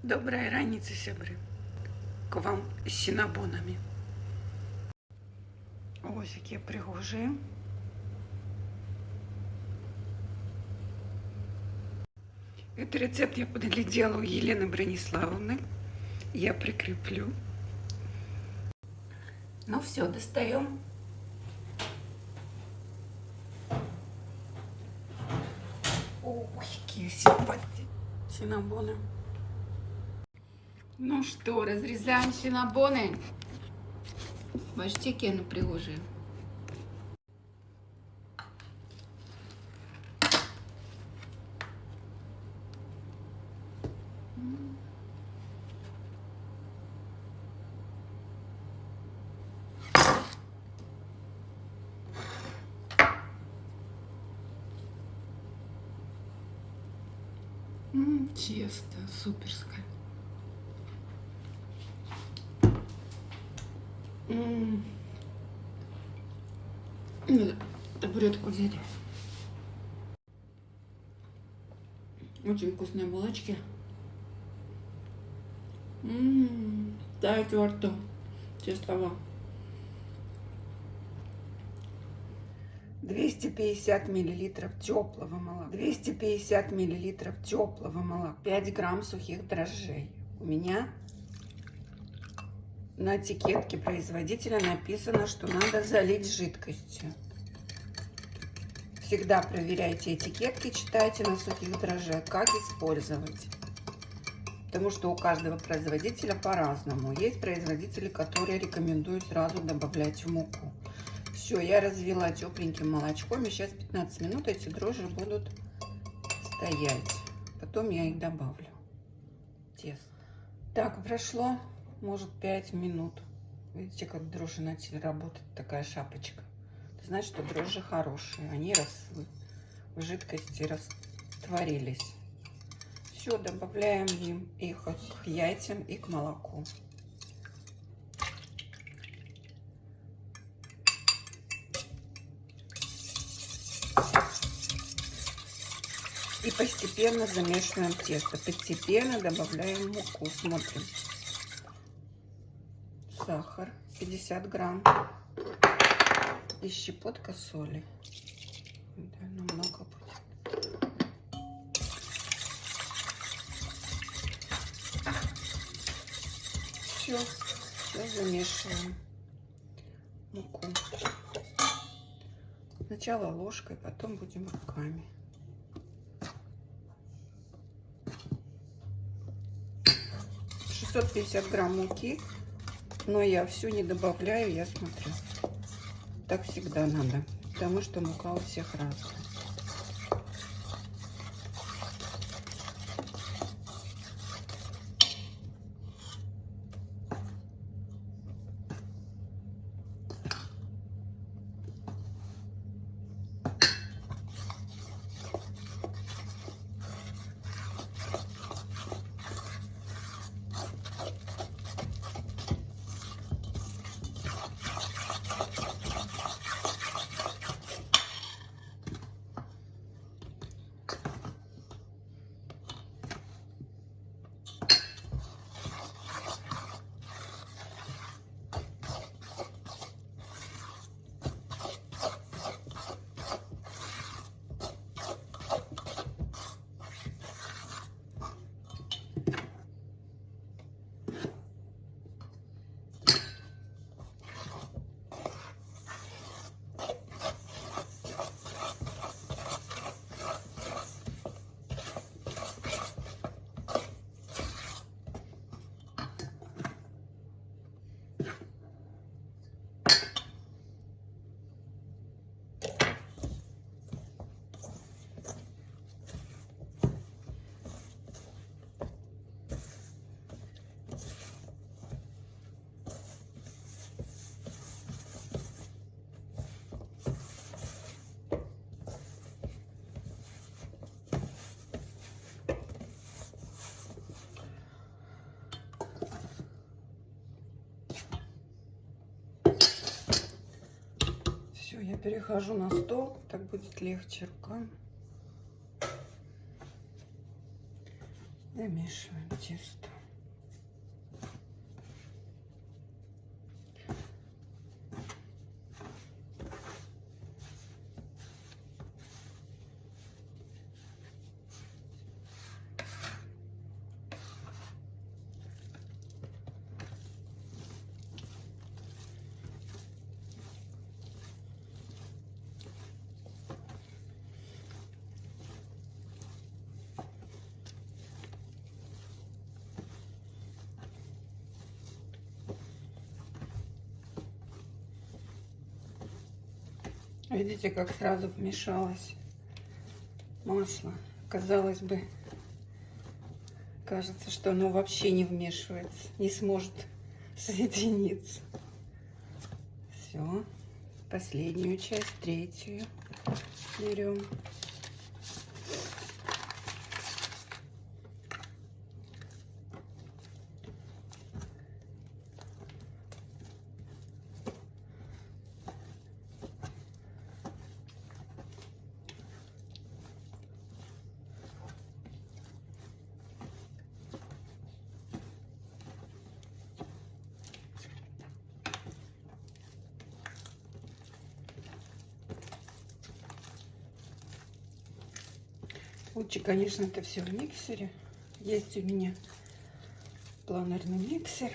Доброї раниці, сябри. К вам з синабонами. Ось які пригожі. Этот рецепт я подглядела у Елены Брониславовны. Я прикреплю. Ну все, достаем. Ой, какие симпатии. Синабоны. Ну что, разрезаем синабоны. Бачите, какие они пригожие. Тесто суперское. Табуретку взять. Очень вкусные булочки. Тают во рту. Тестово. 250 миллилитров теплого молока. 250 миллилитров теплого молока. 5 грамм сухих дрожжей. У меня на этикетке производителя написано, что надо залить жидкостью. Всегда проверяйте этикетки, читайте на сухих дрожжах, как использовать. Потому что у каждого производителя по-разному. Есть производители, которые рекомендуют сразу добавлять в муку. Все, я развела тепленьким молочком, и сейчас 15 минут эти дрожжи будут стоять. Потом я их добавлю. Тесто. Так, прошло, может, 5 минут. Видите, как дрожжи начали работать, такая шапочка. Это значит, что дрожжи хорошие. Они в жидкости растворились. Все, добавляем их к яйцам и к молоку. И постепенно замешиваем тесто. Постепенно добавляем муку. Смотрим. Сахар 50 грамм. И щепотка соли. Да, намного будет. Все. Сейчас замешиваем муку. Сначала ложкой, потом будем руками. 650 грамм муки, но я всю не добавляю, я смотрю. Так всегда надо, потому что мука у всех разная. Все, я перехожу на стол, так будет легче рукам. Замешиваем тесто. Видите, как сразу вмешалось масло. Казалось бы, кажется, что оно вообще не вмешивается, не сможет соединиться. Все. Последнюю часть, третью берем. Лучше, конечно, это все в миксере. Есть у меня планерный миксер.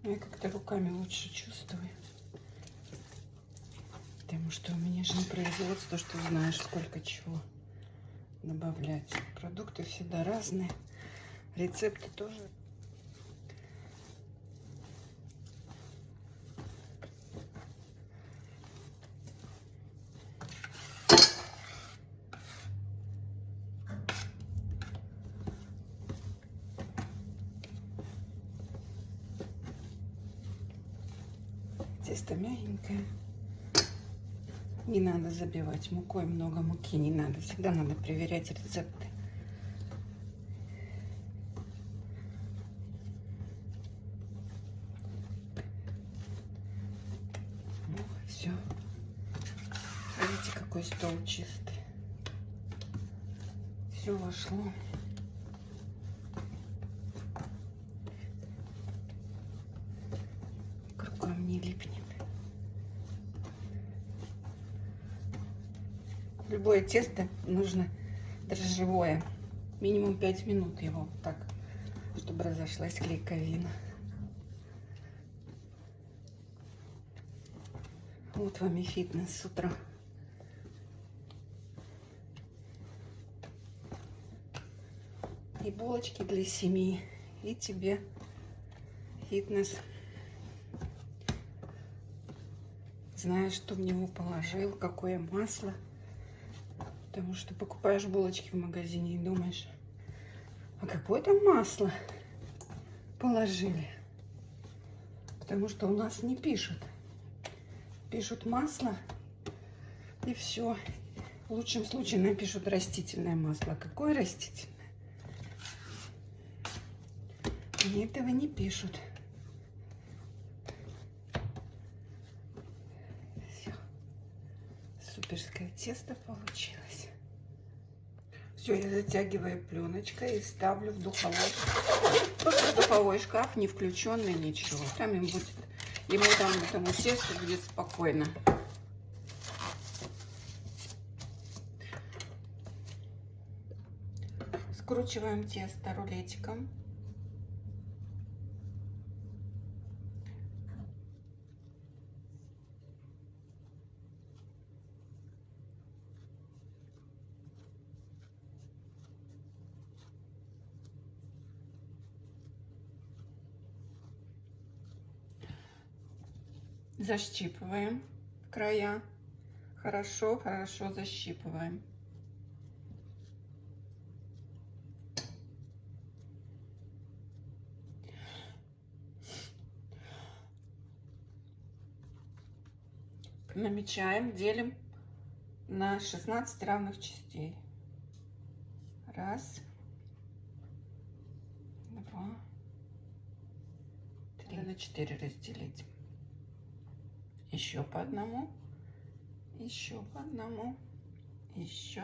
Но я как-то руками лучше чувствую. Потому что у меня же не производство, что знаешь, сколько чего добавлять. Продукты всегда разные. Рецепты тоже. Тесто мягенькое. Не надо забивать мукой, много муки не надо. Всегда надо проверять рецепты. Ну, все. Видите, какой стол чистый. Все вошло. К рукам не липнет. Любое тесто нужно дрожжевое. Минимум 5 минут его вот так, чтобы разошлась клейковина. Вот вам и фитнес с утра. И булочки для семьи, и тебе фитнес. Знаешь, что в него положил, какое масло. Потому что покупаешь булочки в магазине и думаешь, а какое там масло положили? Потому что у нас не пишут. Пишут масло и все. В лучшем случае напишут растительное масло. Какое растительное? Они этого не пишут. Все. Суперское тесто получилось. Все, я затягиваю пленочкой и ставлю в духовой. Просто духовой шкаф, не включенный, ничего. Там ему там этому тесту будет спокойно. Скручиваем тесто рулетиком. Защипываем края. Хорошо защипываем. Намечаем, делим на 16 равных частей. Раз, два, три. На 4 разделить. Еще по одному, еще по одному, еще.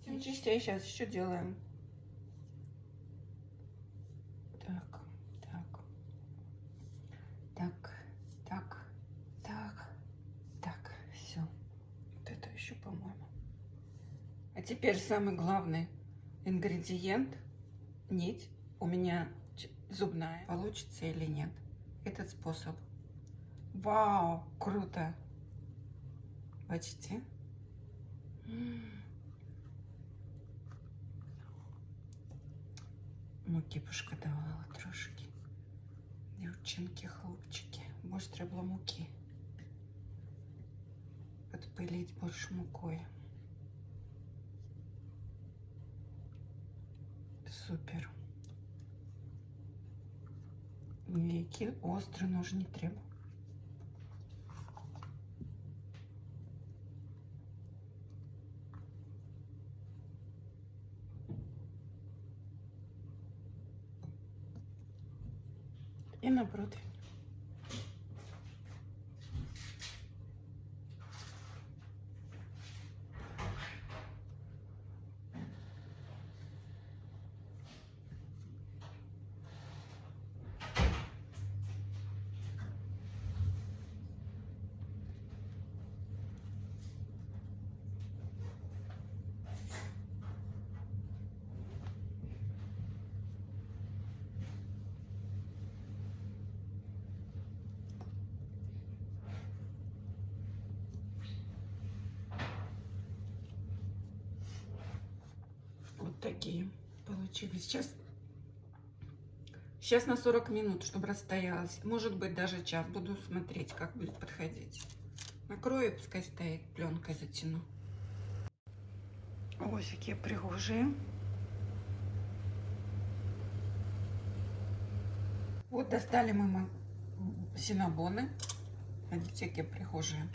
7 частей сейчас еще делаем. Так, так, так, так, так, так, все. Вот это еще, по-моему. А теперь самый главный ингредиент — нить. У меня зубная. Получится или нет этот способ. Вау, круто! Бачите? Муки пошкодувала трошки. Дівчинки, хлопчики. Боже, треба було муки. подпылить больше мукой. Супер. Веки острые нож не требуют. И на противень. Вот такие получились. Сейчас на 40 минут, чтобы расстоялось. Может быть, даже час. Буду смотреть, как будет подходить. Накрою, пускай стоит, пленкой затяну. Ой, какие пригожие. Вот достали мы синнабоны. Смотрите, какие пригожие.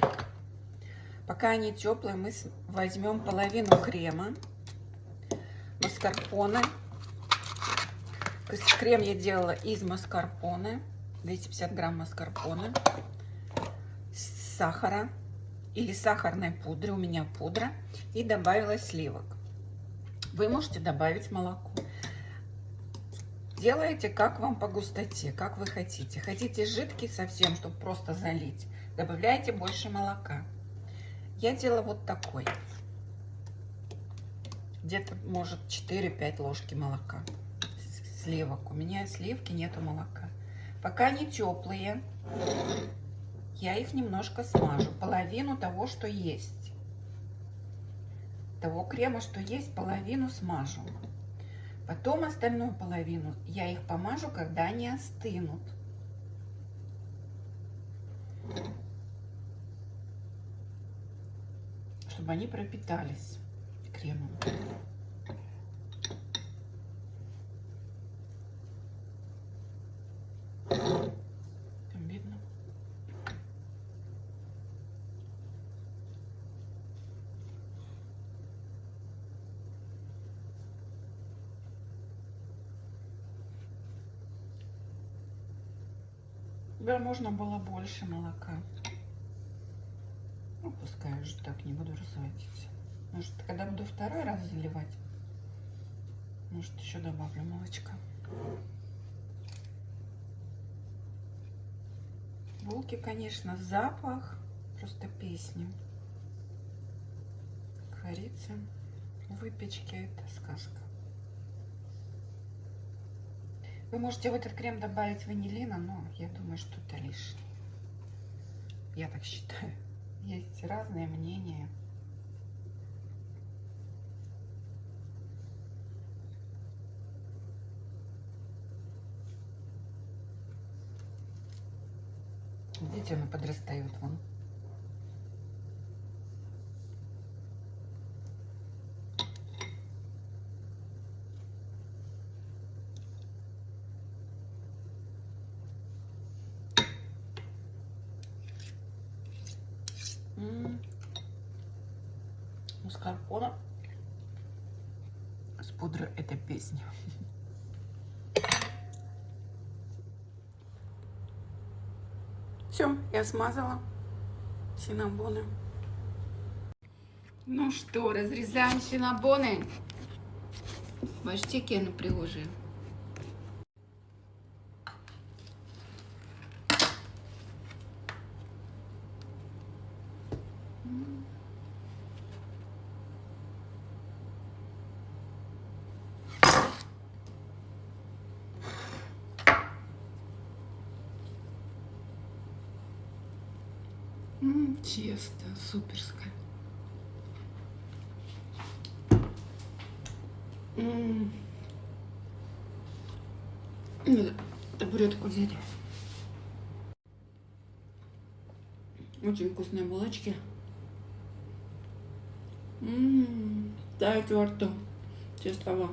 Пока они теплые, мы возьмем половину крема. Маскарпоне. Крем я делала из маскарпоне. 250 грамм маскарпоне. Сахара или сахарной пудры. У меня пудра. И добавила сливок. Вы можете добавить молоко. Делаете как вам по густоте, как вы хотите. Хотите жидкий совсем, чтобы просто залить. Добавляйте больше молока. Я делала вот такой. Где-то, может, 4-5 ложки молока. Сливок. У меня сливки, нету молока. Пока они теплые, я их немножко смажу. Половину того, что есть. Того крема, что есть, половину смажу. Потом остальную половину я их помажу, когда они остынут. Чтобы они пропитались кремом. Там видно? Да, можно было больше молока. Ну, пускай уже так, не буду разводить. Может, когда буду второй раз заливать, может, еще добавлю молочка. Булки, конечно, запах, просто песня. Как говорится, выпечки — это сказка. Вы можете в этот крем добавить ванилина, но я думаю, что это лишнее. Я так считаю. Есть разные мнения. Видите, оно подрастает вон. Маскарпоне с пудрой — это песня. Все, я смазала синнабоны. Ну что, разрезаем синнабоны. Бачите, какие они пригожие. Тесто суперское. Табуретку взять. Очень вкусные булочки. Тает во рту. Чувство.